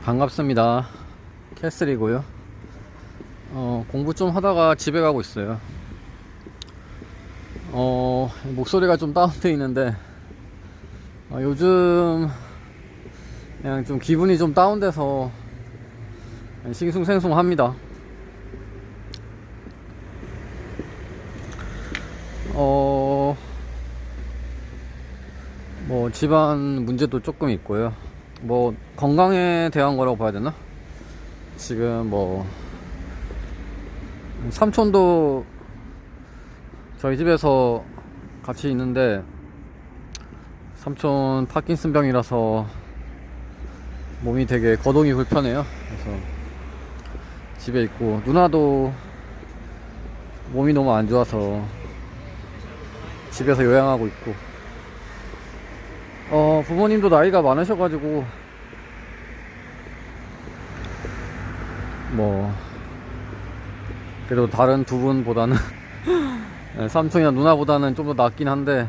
반갑습니다. 캐슬이고요. 공부 좀 하다가 집에 가고 있어요. 목소리가 좀 다운돼 있는데 요즘 그냥 좀 기분이 좀 다운돼서 싱숭생숭합니다. 뭐 집안 문제도 조금 있고요. 뭐 건강에 대한 거라고 봐야 되나? 지금 뭐 삼촌도 저희 집에서 같이 있는데 삼촌 파킨슨병이라서 몸이 되게 거동이 불편해요. 그래서 집에 있고 누나도 몸이 너무 안 좋아서 집에서 요양하고 있고 부모님도 나이가 많으셔가지고 뭐 그래도 다른 두 분보다는 삼촌이나 누나보다는 좀 더 낫긴 한데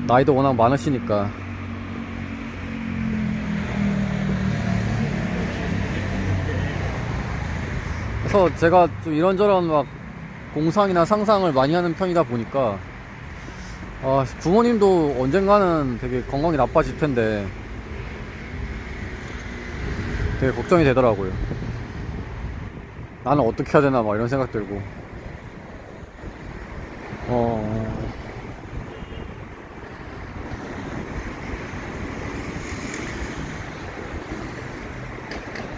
나이도 워낙 많으시니까 그래서 제가 좀 이런저런 막 공상이나 상상을 많이 하는 편이다 보니까 부모님도 언젠가는 되게 건강이 나빠질 텐데 되게 걱정이 되더라고요. 나는 어떻게 해야 되나 막 이런 생각 들고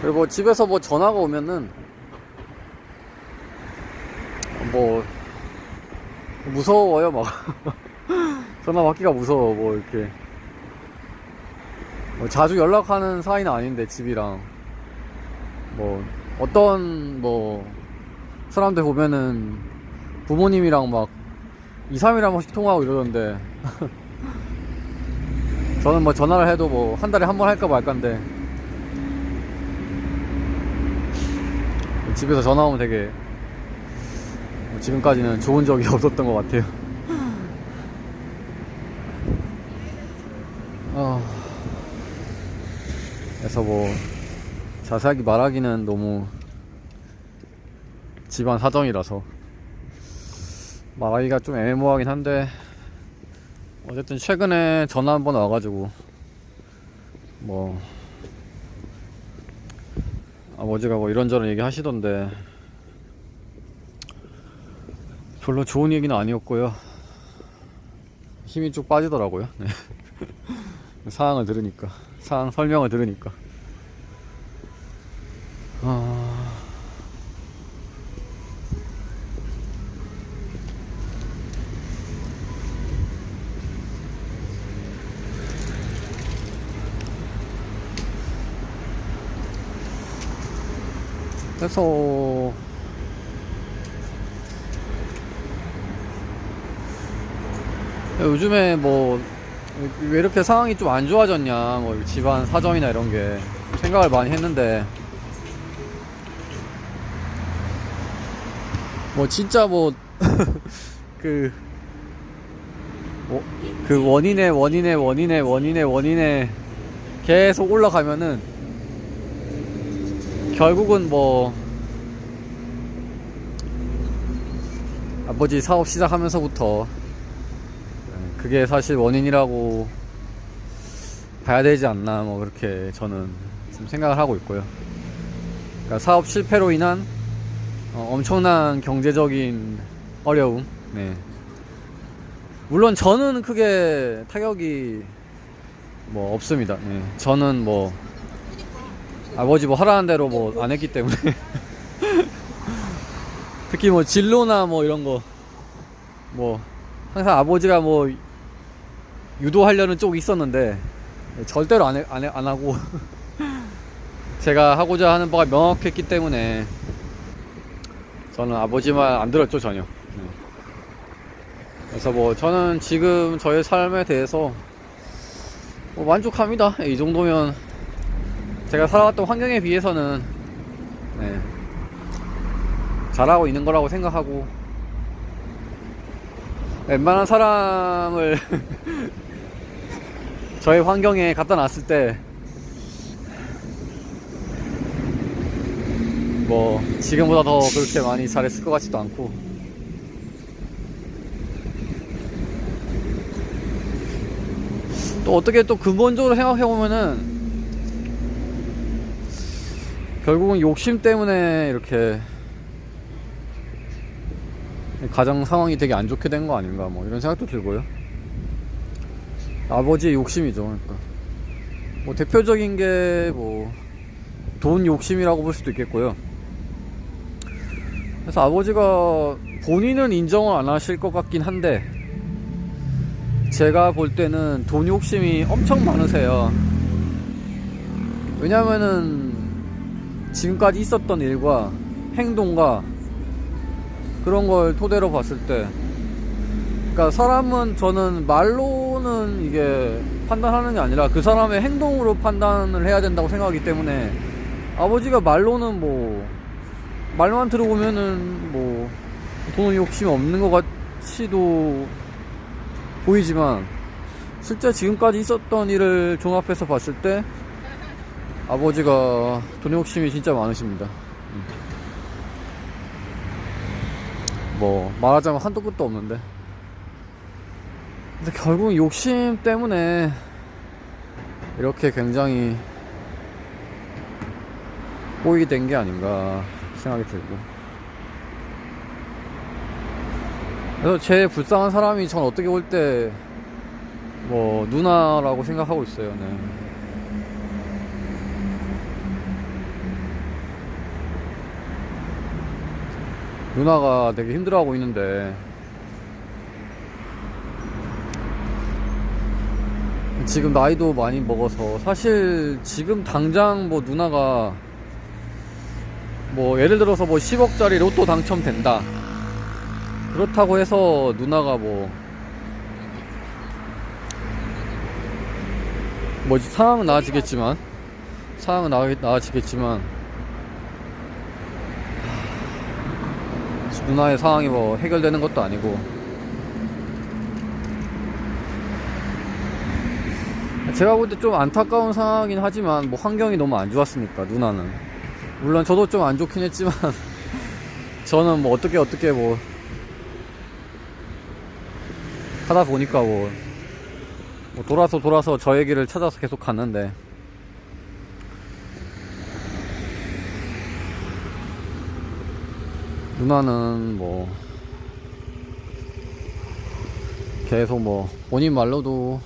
그리고 뭐 집에서 뭐 전화가 오면은 뭐 무서워요. 막 전화 받기가 무서워. 뭐 이렇게 뭐 자주 연락하는 사이는 아닌데 집이랑 뭐 어떤 뭐 사람들 보면은 부모님이랑 막 2, 3일에 한 번씩 통화하고 이러던데 저는 뭐 전화를 해도 뭐 한 달에 한 번 할까 말까인데 집에서 전화 오면 되게 지금까지는 좋은 적이 없었던 것 같아요. 그래서 뭐 자세하게 말하기는 너무 집안 사정이라서 말하기가 좀 애매모호하긴 한데 어쨌든 최근에 전화 한번 와가지고 뭐 아버지가 뭐 이런저런 얘기 하시던데 별로 좋은 얘기는 아니었고요. 힘이 쭉 빠지더라고요. 네. 상황을 들으니까, 상황 설명을 들으니까 그래서 요즘에 뭐 왜 이렇게 상황이 좀 안 좋아졌냐, 뭐 집안 사정이나 이런 게 생각을 많이 했는데 뭐 진짜 뭐 그 원인에 계속 올라가면은 결국은 뭐 아버지 사업 시작하면서부터 그게 사실 원인이라고 봐야 되지 않나, 뭐 그렇게 저는 좀 생각을 하고 있고요. 그러니까 사업 실패로 인한 엄청난 경제적인 어려움. 네. 물론 저는 크게 타격이 뭐 없습니다. 네. 저는 뭐 아버지 뭐 하라는 대로 뭐 안 했기 때문에 특히 뭐 진로나 뭐 이런 거 뭐 항상 아버지가 뭐 유도하려는 쪽이 있었는데 절대로 안 하고 제가 하고자 하는 바가 명확했기 때문에 저는 아버지 말 안 들었죠, 전혀. 그래서 뭐 저는 지금 저의 삶에 대해서 뭐 만족합니다. 이 정도면 제가 살아왔던 환경에 비해서는 잘하고 있는 거라고 생각하고 웬만한 사람을 저의 환경에 갖다 놨을 때 뭐 지금보다 더 그렇게 많이 잘했을 것 같지도 않고, 또 어떻게 또 근본적으로 생각해보면은 결국은 욕심 때문에 이렇게 가정 상황이 되게 안 좋게 된 거 아닌가, 뭐 이런 생각도 들고요. 아버지의 욕심이죠. 그러니까 뭐 대표적인 게 뭐 돈 욕심이라고 볼 수도 있겠고요. 그래서 아버지가 본인은 인정을 안 하실 것 같긴 한데, 제가 볼 때는 돈 욕심이 엄청 많으세요. 왜냐면은 지금까지 있었던 일과 행동과 그런 걸 토대로 봤을 때, 그러니까 사람은, 저는 말로는 이게 판단하는 게 아니라 그 사람의 행동으로 판단을 해야 된다고 생각하기 때문에, 아버지가 말로는 뭐 말만 들어보면은 뭐 돈 욕심이 없는 것 같이도 보이지만, 실제 지금까지 있었던 일을 종합해서 봤을 때 아버지가 돈 욕심이 진짜 많으십니다. 뭐 말하자면 한도 끝도 없는데, 근데 결국 욕심 때문에 이렇게 굉장히 꼬이게 된 게 아닌가 생각이 들고, 그래서 제일 불쌍한 사람이, 전 어떻게 볼 때 뭐 누나라고 생각하고 있어요. 네. 누나가 되게 힘들어하고 있는데, 지금 나이도 많이 먹어서 사실 지금 당장 뭐 누나가 뭐 예를 들어서 뭐 10억짜리 로또 당첨된다, 그렇다고 해서 누나가 뭐 상황은 나아지겠지만 누나의 상황이 뭐 해결되는 것도 아니고, 제가 볼 때 좀 안타까운 상황이긴 하지만, 뭐 환경이 너무 안 좋았으니까 누나는, 물론 저도 좀 안 좋긴 했지만 저는 뭐 어떻게 뭐 하다 보니까 뭐 돌아서 저의 길을 찾아서 계속 갔는데, 누나는 뭐 계속 뭐 본인 말로도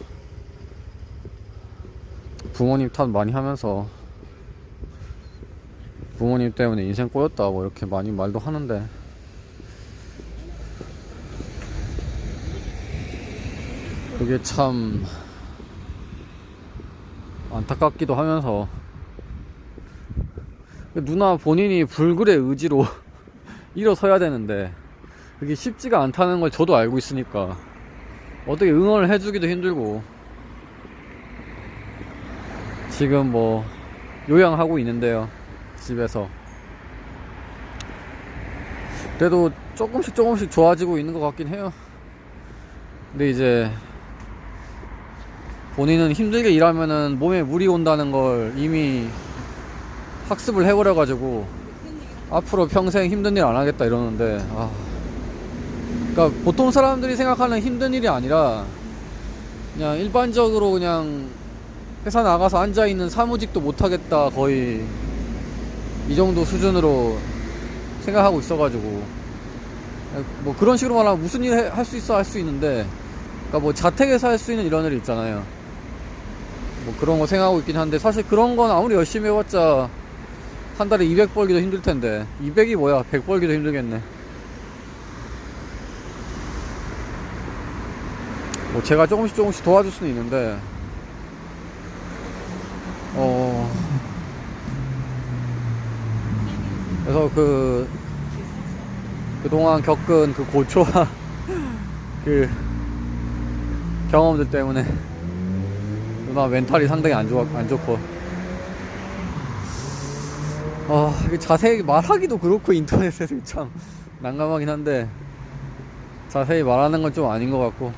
부모님 탓 많이 하면서 부모님 때문에 인생 꼬였다 뭐 이렇게 많이 말도 하는데, 그게 참 안타깝기도 하면서, 누나 본인이 불굴의 의지로 일어서야 되는데 그게 쉽지가 않다는 걸 저도 알고 있으니까 어떻게 응원을 해주기도 힘들고, 지금 뭐 요양하고 있는데요, 집에서. 그래도 조금씩 좋아지고 있는 것 같긴 해요. 근데 이제 본인은 힘들게 일하면은 몸에 무리 온다는 걸 이미 학습을 해버려가지고 앞으로 평생 힘든 일 안 하겠다 이러는데, 그러니까 보통 사람들이 생각하는 힘든 일이 아니라 그냥 일반적으로 그냥 회사 나가서 앉아있는 사무직도 못하겠다, 거의 이 정도 수준으로 생각하고 있어가지고, 뭐 그런 식으로 말하면 무슨 일 할 수 있어 할 수 있는데, 그러니까 뭐 자택에서 할 수 있는 이런 일 있잖아요. 뭐 그런 거 생각하고 있긴 한데, 사실 그런 건 아무리 열심히 해봤자 한 달에 200 벌기도 힘들 텐데, 200이 뭐야, 100 벌기도 힘들겠네. 뭐 제가 조금씩 도와줄 수는 있는데, 그래서 그동안 겪은 그 고초와 그 경험들 때문에 누나 멘탈이 상당히 안 좋고, 이게 자세히 말하기도 그렇고 인터넷에서 참 난감하긴 한데, 자세히 말하는 건 좀 아닌 것 같고,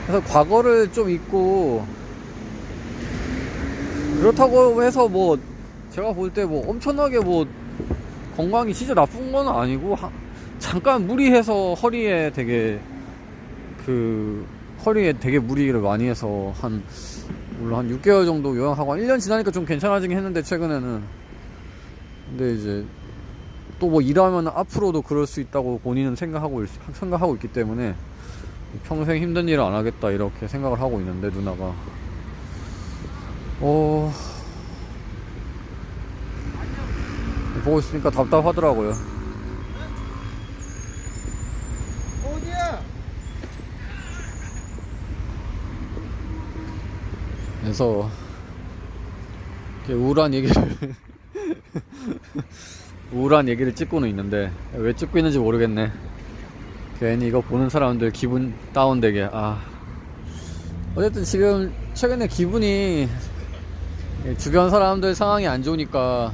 그래서 과거를 좀 잊고, 그렇다고 해서 뭐 제가 볼 때 뭐 엄청나게 뭐 건강이 진짜 나쁜 건 아니고, 잠깐 무리해서 허리에 되게 무리를 많이 해서 물론 한 6개월 정도 요양하고 한 1년 지나니까 좀 괜찮아지긴 했는데, 최근에는. 근데 이제 또 뭐 일하면 앞으로도 그럴 수 있다고 본인은 생각하고 있기 때문에 평생 힘든 일을 안 하겠다 이렇게 생각을 하고 있는데, 누나가 보고 있으니까 답답하더라고요. 어디야? 그래서 이렇게 우울한 얘기를 우울한 얘기를 찍고는 있는데, 왜 찍고 있는지 모르겠네. 괜히 이거 보는 사람들 기분 다운되게. 어쨌든 지금 최근에 기분이, 주변 사람들 상황이 안 좋으니까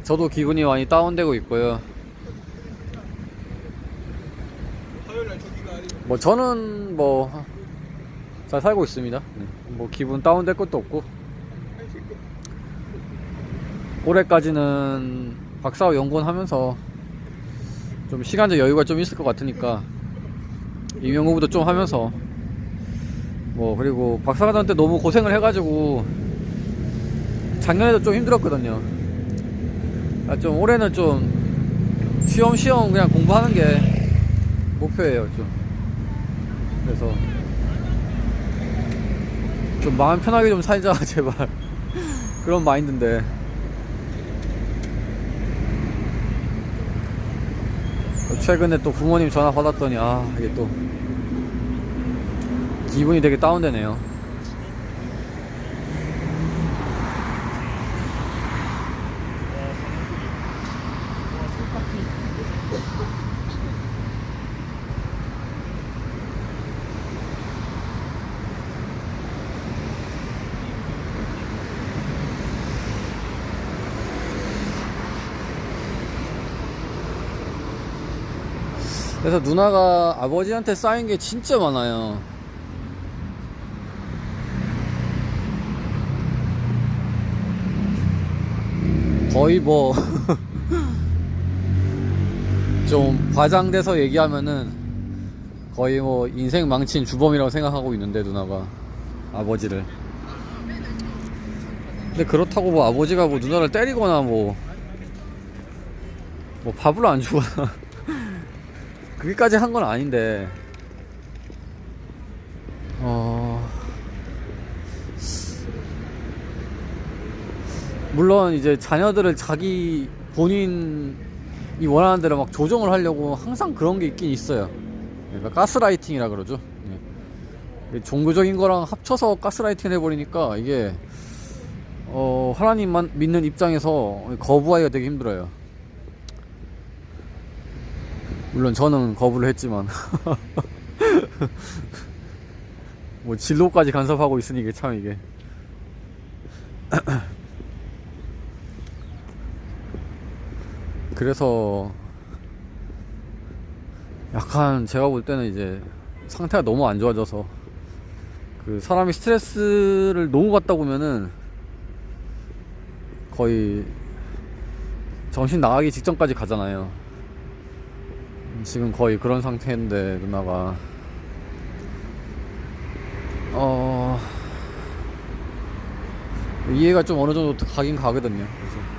저도 기분이 많이 다운되고 있고요. 뭐 저는 뭐 잘 살고 있습니다. 뭐 기분 다운될 것도 없고, 올해까지는 박사후 연구원 하면서 좀 시간적 여유가 좀 있을 것 같으니까 임용공부도 좀 하면서, 뭐 그리고 박사과정 때 너무 고생을 해가지고 작년에도 좀 힘들었거든요. 좀 올해는 좀 쉬엄쉬엄 그냥 공부하는 게 목표예요. 좀 그래서 좀 마음 편하게 좀 살자 제발. 그런 마인드인데, 최근에 또 부모님 전화 받았더니 이게 또 기분이 되게 다운되네요. 그래서 누나가 아버지한테 쌓인 게 진짜 많아요. 거의 뭐 좀 과장돼서 얘기하면은 거의 뭐 인생 망친 주범이라고 생각하고 있는데, 누나가 아버지를. 근데 그렇다고 뭐 아버지가 뭐 누나를 때리거나 뭐 밥을 안 주거나 그게까지 한 건 아닌데, 물론 이제 자녀들을 자기 본인이 원하는 대로 막 조정을 하려고 항상 그런 게 있긴 있어요. 그러니까 가스라이팅이라 그러죠. 종교적인 거랑 합쳐서 가스라이팅을 해버리니까 이게 하나님만 믿는 입장에서 거부하기가 되게 힘들어요. 물론 저는 거부를 했지만 뭐 진로까지 간섭하고 있으니 이게 참 이게 그래서 약간 제가 볼 때는 이제 상태가 너무 안 좋아져서, 그 사람이 스트레스를 너무 받다 보면은 거의 정신 나가기 직전까지 가잖아요. 지금 거의 그런 상태인데, 누나가 이해가 좀 어느 정도 가긴 가거든요. 그래서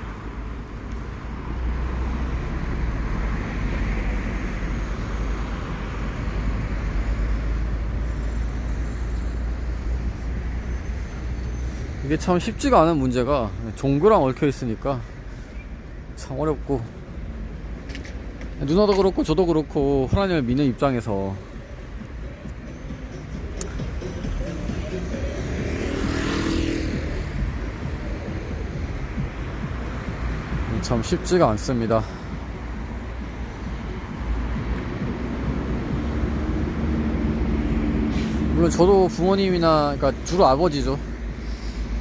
이게 참 쉽지가 않은 문제가 종교랑 얽혀 있으니까 참 어렵고, 누나도 그렇고 저도 그렇고 하나님을 믿는 입장에서 참 쉽지가 않습니다. 물론 저도 부모님이나, 그러니까 주로 아버지죠.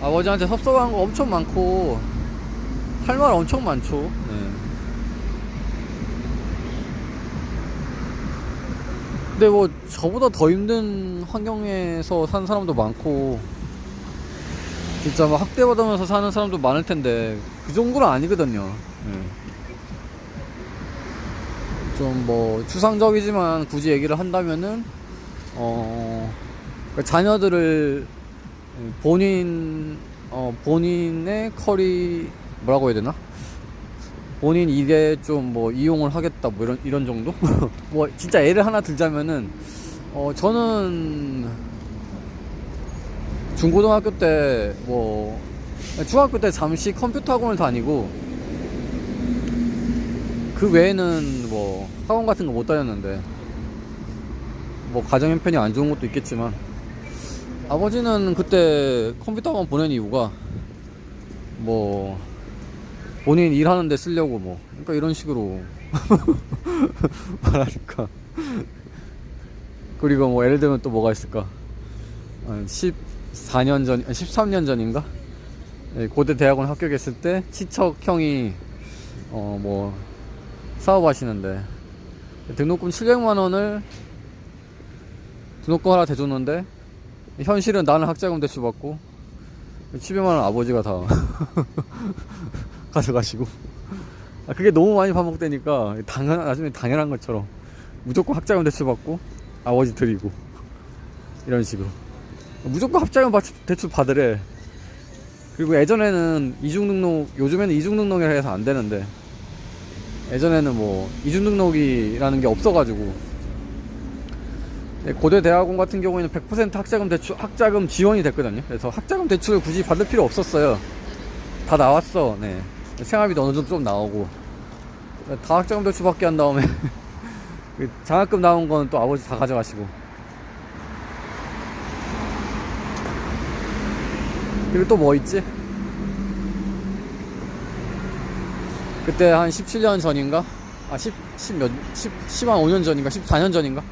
아버지한테 섭섭한 거 엄청 많고 할 말 엄청 많죠. 근데 뭐 저보다 더 힘든 환경에서 사는 사람도 많고 진짜 막 학대받으면서 사는 사람도 많을 텐데 그 정도는 아니거든요. 좀 뭐 추상적이지만 굳이 얘기를 한다면은 그러니까 자녀들을 본인의 뭐라고 해야 되나? 본인 일에 좀 뭐 이용을 하겠다 뭐 이런 정도? 뭐 진짜 예를 하나 들자면은 저는 중고등학교 때 뭐 중학교 때 잠시 컴퓨터 학원을 다니고 그 외에는 뭐 학원 같은 거 못 다녔는데 뭐 가정 형편이 안 좋은 것도 있겠지만 아버지는 그때 컴퓨터 학원 보낸 이유가 뭐 본인 일하는 데 쓰려고 뭐 그러니까 이런 식으로 말하니까 그리고 뭐 예를 들면 또 뭐가 있을까 13년 전인가 고대 대학원 합격했을 때 친척 형이 뭐 사업하시는데 등록금 700만원을 등록금 하나 대줬는데 현실은 나는 학자금 대출 받고 700만원 아버지가 다 가져가시고 그게 너무 많이 반복되니까 나중에 당연한 것처럼 무조건 학자금 대출 받고 아버지 드리고 이런 식으로 무조건 학자금 대출 받으래. 그리고 예전에는 이중등록, 요즘에는 이중등록이라 해서 안 되는데 예전에는 뭐 이중등록이라는 게 없어가지고 고대 대학원 같은 경우에는 100% 학자금 지원이 됐거든요. 그래서 학자금 대출을 굳이 받을 필요 없었어요. 다 나왔어. 네. 생활비도 어느 정도 좀 나오고 다 학자금 대출 받게 한 다음에 장학금 나온 건 또 아버지 다 가져가시고 그리고 또 뭐 있지? 그때 한 17년 전인가? 10한 5년 전인가? 14년 전인가?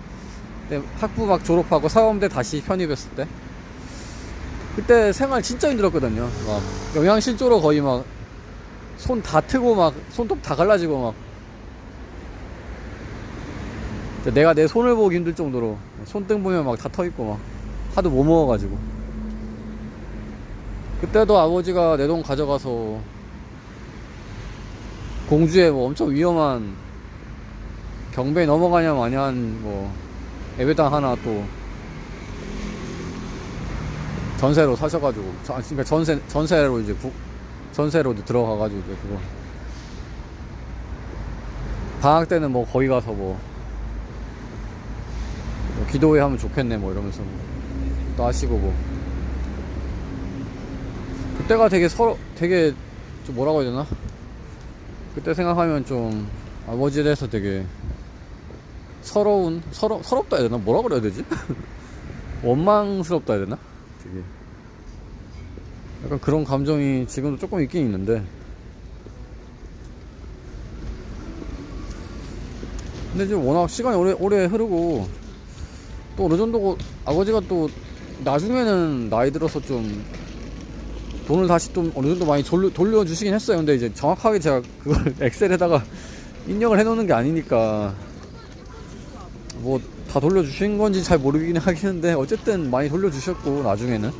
그때 학부 막 졸업하고 사범대 다시 편입했을 때 그때 생활 진짜 힘들었거든요. 막 영양실조로 거의 막 손 다 트고 막 손톱 다 갈라지고 막 내가 내 손을 보기 힘들 정도로 손등 보면 막 다 터있고 막 하도 못 먹어가지고 그때도 아버지가 내 돈 가져가서 공주에 뭐 엄청 위험한 경배 넘어가냐 마냐한 뭐 예배당 하나 또 전세로 사셔가지고 그러니까 전세로 이제 전세로 들어가가지고 이제 그거 방학 때는 뭐 거기 가서 뭐 기도회 하면 좋겠네 뭐 이러면서 또 하시고 뭐 그때가 되게 좀 뭐라고 해야 되나? 그때 생각하면 좀 아버지에 대해서 되게 서럽다 해야 되나? 뭐라 그래야 되지? 원망스럽다 해야 되나? 되게 약간 그런 감정이 지금도 조금 있긴 있는데 근데 이제 워낙 시간이 오래 흐르고 또 어느 정도 아버지가 또 나중에는 나이 들어서 좀 돈을 다시 좀 어느 정도 많이 돌려주시긴 했어요. 근데 이제 정확하게 제가 그걸 엑셀에다가 입력을 해놓는 게 아니니까 뭐 다 돌려주신 건지 잘 모르긴 하겠는데 어쨌든 많이 돌려주셨고 나중에는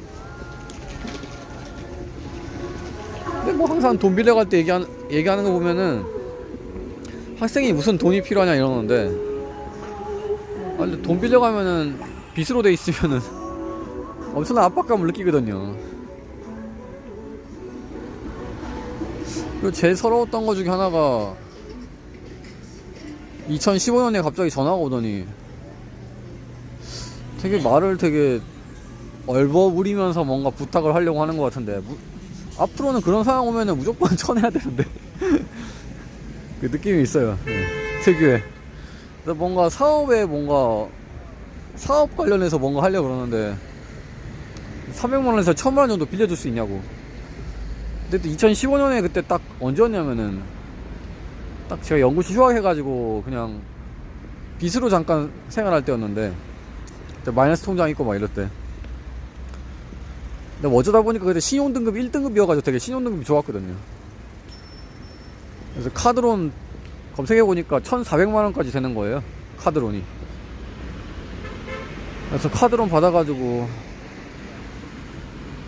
근데 뭐 항상 돈 빌려갈 때 얘기하는 거 보면은 학생이 무슨 돈이 필요하냐 이러는데 근데 돈 빌려가면은 빚으로 돼 있으면은 엄청난 압박감을 느끼거든요. 그리고 제일 서러웠던 거 중에 하나가 2015년에 갑자기 전화가 오더니 말을 되게 얼버무리면서 뭔가 부탁을 하려고 하는 것 같은데 앞으로는 그런 상황 오면은 무조건 쳐내야 되는데 그 느낌이 있어요. 네, 특유의. 그래서 뭔가 사업 관련해서 뭔가 하려고 그러는데 300만원에서 1000만원 정도 빌려줄 수 있냐고. 근데 또 2015년에 그때 딱 언제였냐면은 딱 제가 연구실 휴학해가지고 그냥 빚으로 잠깐 생활할 때였는데 마이너스 통장 있고 막 이럴 때 근데 뭐 어쩌다 보니까 그때 신용등급 1등급이어가지고 되게 신용등급이 좋았거든요. 그래서 카드론 검색해보니까 1400만원까지 되는 거예요. 카드론이. 그래서 카드론 받아가지고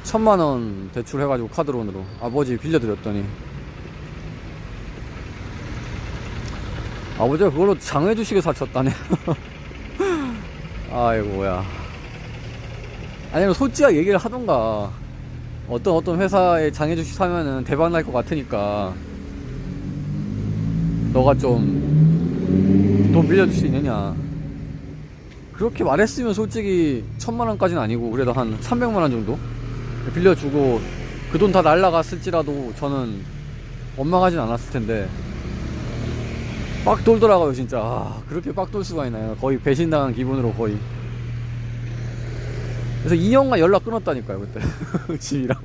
1000만원 대출해가지고 카드론으로 아버지 빌려드렸더니 아버지가 그걸로 장외주식을 사셨다네. 아이고야. 아니면 솔직하게 얘기를 하던가, 어떤 회사에 장외주식 사면은 대박 날 것 같으니까 너가 좀 돈 빌려줄 수 있느냐, 그렇게 말했으면 솔직히 1000만원까지는 아니고 그래도 한 300만원 정도 빌려주고 그 돈 다 날라갔을지라도 저는 원망하진 않았을 텐데, 빡 돌더라고요 진짜. 그렇게 빡 돌 수가 있나요? 거의 배신당한 기분으로 거의. 그래서 2년간 연락 끊었다니까요 그때. 집이랑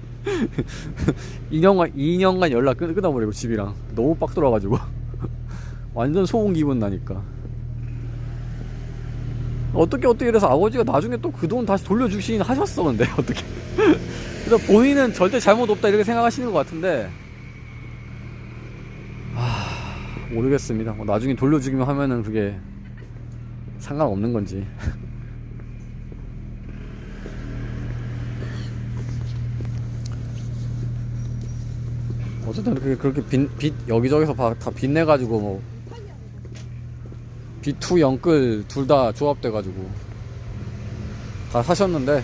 2년간 연락 끊어버리고 집이랑. 너무 빡 돌아가지고 완전 소음 기분 나니까. 어떻게 이래서 아버지가 나중에 또 그 돈 다시 돌려주시긴 하셨어. 근데 어떻게. 그래서 본인은 절대 잘못 없다 이렇게 생각하시는 것 같은데, 모르겠습니다. 뭐 나중에 돌려주기만 하면은 그게 상관없는 건지. 어쨌든 그렇게 빚 여기저기서 다 빚내가지고 뭐 B2 영끌 둘 다 조합돼가지고 다 사셨는데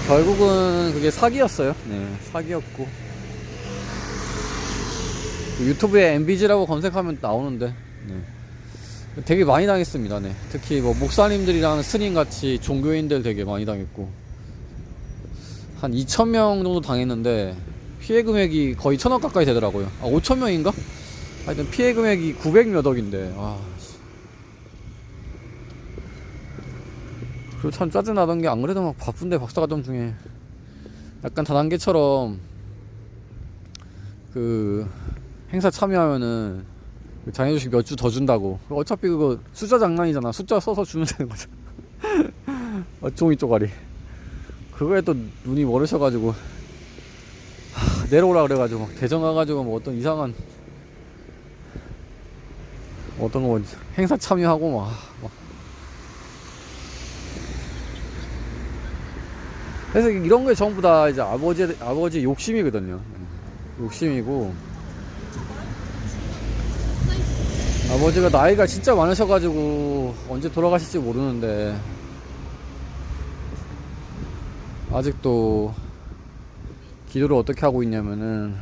결국은 그게 사기였어요. 네, 사기였고. 유튜브에 MBG라고 검색하면 나오는데, 네, 되게 많이 당했습니다. 네. 특히 뭐 목사님들이랑 스님같이 종교인들 되게 많이 당했고, 한 2000명 정도 당했는데 피해 금액이 거의 1000억 가까이 되더라고요. 5000명인가? 하여튼 피해 금액이 900 몇 억인데, 그리고 참 짜증나던 게, 안 그래도 막 바쁜데 박사과정 중에 약간 다단계처럼 그 행사 참여하면은 장애주식 몇 주 더 준다고. 어차피 그거 숫자 장난이잖아. 숫자 써서 주면 되는 거잖아. 종이 쪼가리. 그거에 또 눈이 멀으셔가지고 내려오라 그래가지고 막 대전 가가지고 뭐 어떤 이상한 어떤 거 행사 참여하고 막 그래서 이런 게 전부 다 이제 아버지 욕심이거든요. 욕심이고, 아버지가 나이가 진짜 많으셔가지고 언제 돌아가실지 모르는데 아직도 기도를 어떻게 하고 있냐면은,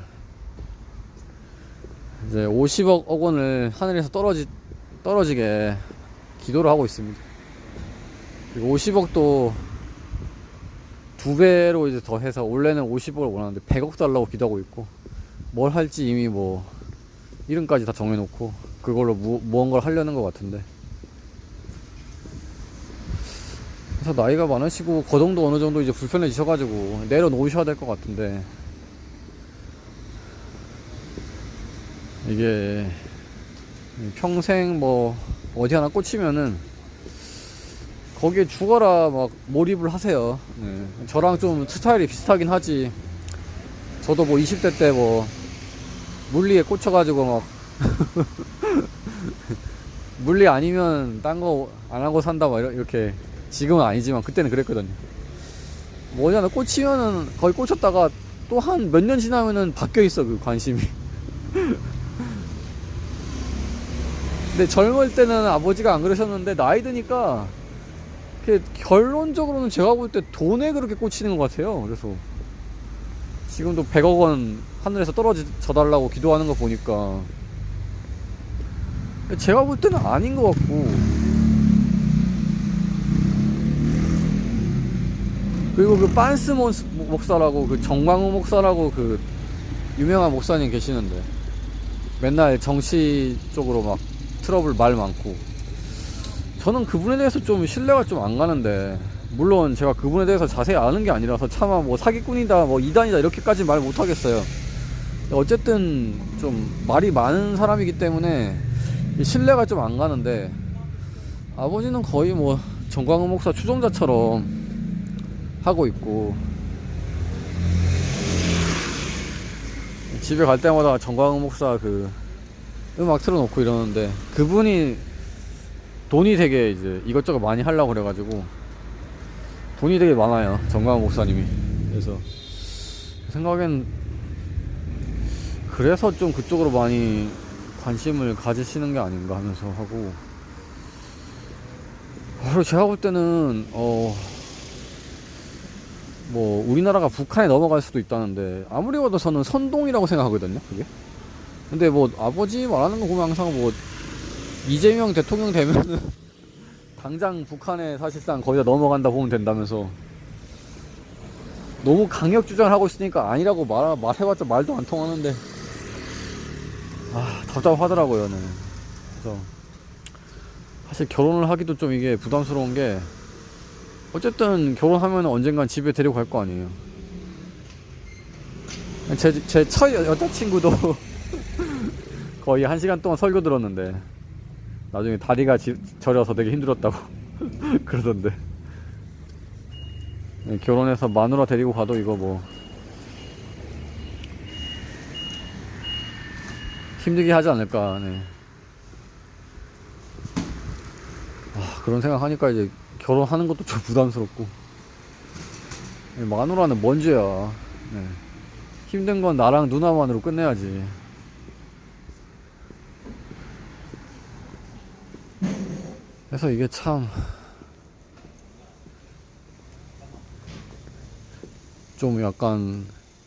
이제 50억 원을 하늘에서 떨어지게 기도를 하고 있습니다. 그리고 50억도 2배로 이제 더 해서, 원래는 50억을 원하는데 100억 달라고 기도하고 있고, 뭘 할지 이미 뭐 이름까지 다 정해놓고 그걸로 무언가를 하려는 것 같은데, 그래서 나이가 많으시고 거동도 어느 정도 이제 불편해지셔가지고 내려놓으셔야 될 것 같은데, 이게 평생 뭐 어디 하나 꽂히면은 거기에 죽어라 막 몰입을 하세요. 네. 저랑 좀 스타일이 비슷하긴 하지. 저도 뭐 20대 때 뭐 물리에 꽂혀가지고 막 물리 아니면 딴 거 안 하고 산다 막 이렇게, 지금은 아니지만 그때는 그랬거든요. 뭐 어디 하나 꽂히면은 거의 꽂혔다가 또 한 몇 년 지나면은 바뀌어 있어 그 관심이. 근데 젊을 때는 아버지가 안 그러셨는데 나이 드니까 결론적으로는 제가 볼 때 돈에 그렇게 꽂히는 것 같아요. 그래서 지금도 100억 원 하늘에서 떨어져 달라고 기도하는 거 보니까 제가 볼 때는 아닌 것 같고, 그리고 그 빤스 목사라고, 그 정광훈 목사라고 그 유명한 목사님 계시는데 맨날 정치 쪽으로 막 트러블 말 많고, 저는 그분에 대해서 좀 신뢰가 좀 안 가는데, 물론 제가 그분에 대해서 자세히 아는 게 아니라서 차마 뭐 사기꾼이다 뭐 이단이다 이렇게까지 말 못하겠어요. 어쨌든 좀 말이 많은 사람이기 때문에 신뢰가 좀 안 가는데, 아버지는 거의 뭐 정광훈 목사 추종자처럼 하고 있고, 집에 갈 때마다 정광훈 목사 그 음악 틀어놓고 이러는데, 그분이 돈이 되게 이제 이것저것 많이 하려고 그래가지고 돈이 되게 많아요, 정광훈 목사님이. 그래서 생각엔 그래서 좀 그쪽으로 많이 관심을 가지시는 게 아닌가 하면서 하고, 그리고 제가 볼 때는 뭐 우리나라가 북한에 넘어갈 수도 있다는데, 아무리 봐도 저는 선동이라고 생각하거든요, 그게. 근데 뭐 아버지 말하는 거 보면 항상 뭐 이재명 대통령 되면은 당장 북한에 사실상 거의 다 넘어간다 보면 된다면서 너무 강력 주장을 하고 있으니까 아니라고 말해봤자 말도 안 통하는데, 답답하더라고요. 네. 그래서 사실 결혼을 하기도 좀 이게 부담스러운 게, 어쨌든 결혼하면 언젠간 집에 데리고 갈 거 아니에요. 제 첫 여자친구도 거의 1시간 동안 설교 들었는데 나중에 다리가 저려서 되게 힘들었다고 그러던데. 네, 결혼해서 마누라 데리고 가도 이거 뭐 힘들게 하지 않을까. 네. 그런 생각 하니까 이제 결혼하는 것도 좀 부담스럽고. 네, 마누라는 뭔 죄야. 네. 힘든 건 나랑 누나만으로 끝내야지. 그래서 이게 참 좀 약간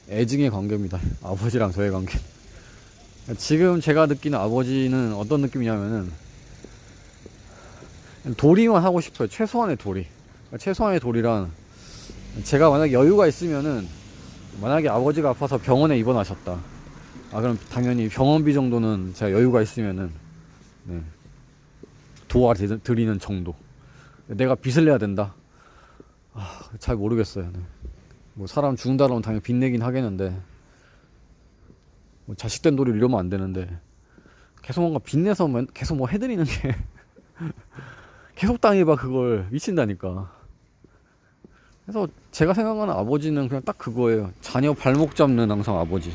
애증의 관계입니다, 아버지랑 저의 관계. 지금 제가 느끼는 아버지는 어떤 느낌이냐면은 도리만 하고 싶어요. 최소한의 도리. 최소한의 도리란, 제가 만약에 여유가 있으면은, 만약에 아버지가 아파서 병원에 입원하셨다, 그럼 당연히 병원비 정도는 제가 여유가 있으면은 네, 도와드리는 정도. 내가 빚을 내야 된다, 잘 모르겠어요. 네. 뭐 사람 죽는다 그러면 당연히 빚내긴 하겠는데, 뭐 자식된 도리를 이러면 안 되는데, 계속 뭔가 빚내서 계속 뭐 해드리는 게 계속 당해봐, 그걸. 미친다니까. 그래서 제가 생각하는 아버지는 그냥 딱 그거예요. 자녀 발목 잡는 항상 아버지.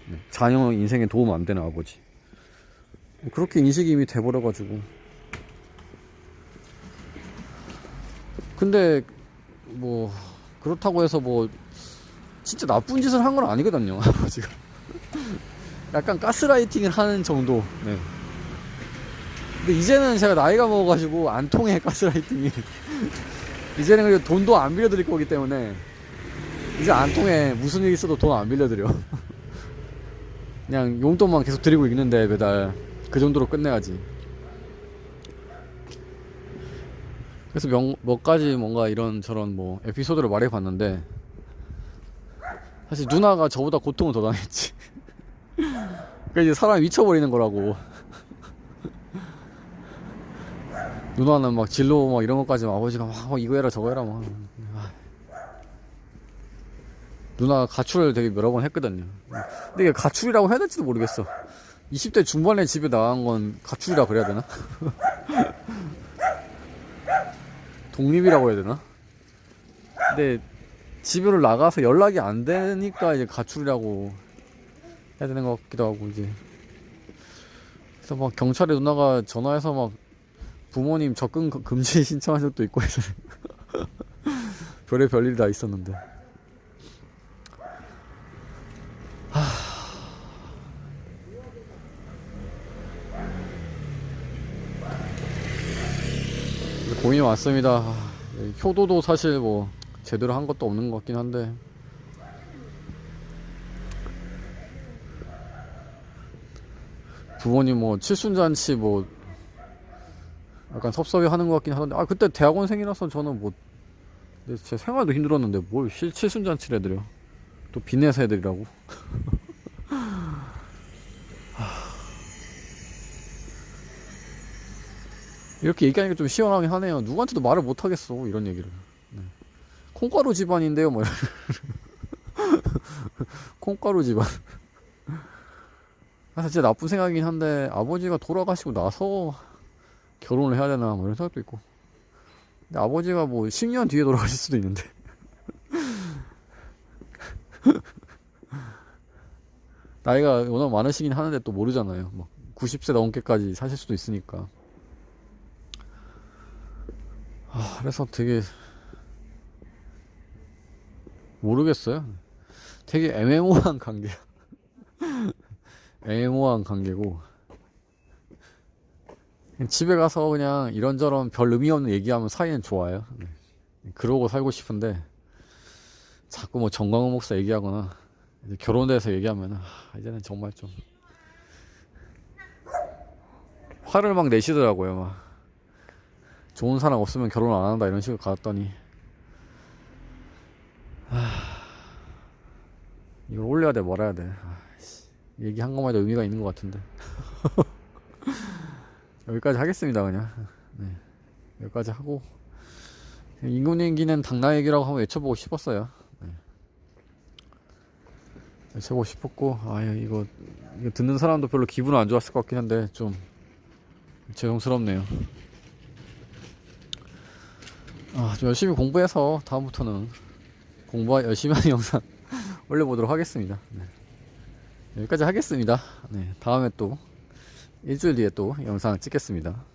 네. 자녀 인생에 도움 안 되는 아버지. 그렇게 인식이 이미 돼버려가지고. 근데 뭐 그렇다고 해서 뭐 진짜 나쁜 짓을 한 건 아니거든요, 아버지가. 약간 가스라이팅을 하는 정도. 네. 근데 이제는 제가 나이가 먹어가지고 안 통해, 가스라이팅이. 이제는 그래도 돈도 안 빌려드릴 거기 때문에 이제 안 통해. 무슨 일 있어도 돈 안 빌려드려. 그냥 용돈만 계속 드리고 있는데 매달 그 정도로 끝내야지. 그래서 몇 가지 뭔가 이런저런 뭐 에피소드를 말해봤는데, 사실 누나가 저보다 고통을 더 당했지. 그러니까 이제 사람이 미쳐버리는 거라고. 누나는 막 진로 막 이런 것까지 아버지가 막 이거 해라 저거 해라 막. 누나가 가출을 되게 여러 번 했거든요. 근데 이게 가출이라고 해야 될지도 모르겠어. 20대 중반에 집에 나간 건 가출이라 그래야 되나? 독립이라고 해야 되나? 근데 집을 나가서 연락이 안 되니까 이제 가출이라고 해야 되는 것 같기도 하고, 이제. 그래서 막 경찰에 누나가 전화해서 막 부모님 접근 금지 신청한 적도 있고 해서 별일이 다 있었는데. 고민이 많습니다. 효도도 사실 뭐 제대로 한 것도 없는 것 같긴 한데, 부모님 뭐 칠순잔치 뭐 약간 섭섭해 하는 것 같긴 하던데, 그때 대학원생이라서 저는 뭐 제 생활도 힘들었는데 뭘 칠순잔치를 해드려. 또 빚내서 해드리라고. 이렇게 얘기하니까 좀 시원하긴 하네요. 누구한테도 말을 못 하겠어, 이런 얘기를. 네. 콩가루 집안인데요, 뭐. 콩가루 집안. 사실 진짜 나쁜 생각이긴 한데, 아버지가 돌아가시고 나서 결혼을 해야 되나, 뭐 이런 생각도 있고. 근데 아버지가 뭐 10년 뒤에 돌아가실 수도 있는데. 나이가 워낙 많으시긴 하는데 또 모르잖아요. 막 90세 넘게까지 사실 수도 있으니까. 그래서 되게 모르겠어요. 되게 애매모호한 관계야. 애매모호한 관계고 그냥 집에 가서 그냥 이런저런 별 의미 없는 얘기하면 사이는 좋아요. 네. 그러고 살고 싶은데 자꾸 뭐 정광훈 목사 얘기하거나 이제 결혼돼서 얘기하면 이제는 정말 좀 화를 막 내시더라고요. 막 좋은 사람 없으면 결혼 안 한다 이런 식으로 가았더니 이걸 올려야 돼 말아야 돼. 얘기한 것만 해도 의미가 있는 것 같은데. 여기까지 하겠습니다 그냥. 네. 여기까지 하고 임금님기는 당나 얘기라고 한번 외쳐보고 싶었어요. 네. 외쳐보고 싶었고 이거 듣는 사람도 별로 기분 안 좋았을 것 같긴 한데 좀 죄송스럽네요. 좀 열심히 공부해서 다음부터는 열심히 하는 영상 올려보도록 하겠습니다. 네. 여기까지 하겠습니다. 네. 다음에 또 일주일 뒤에 또 영상 찍겠습니다.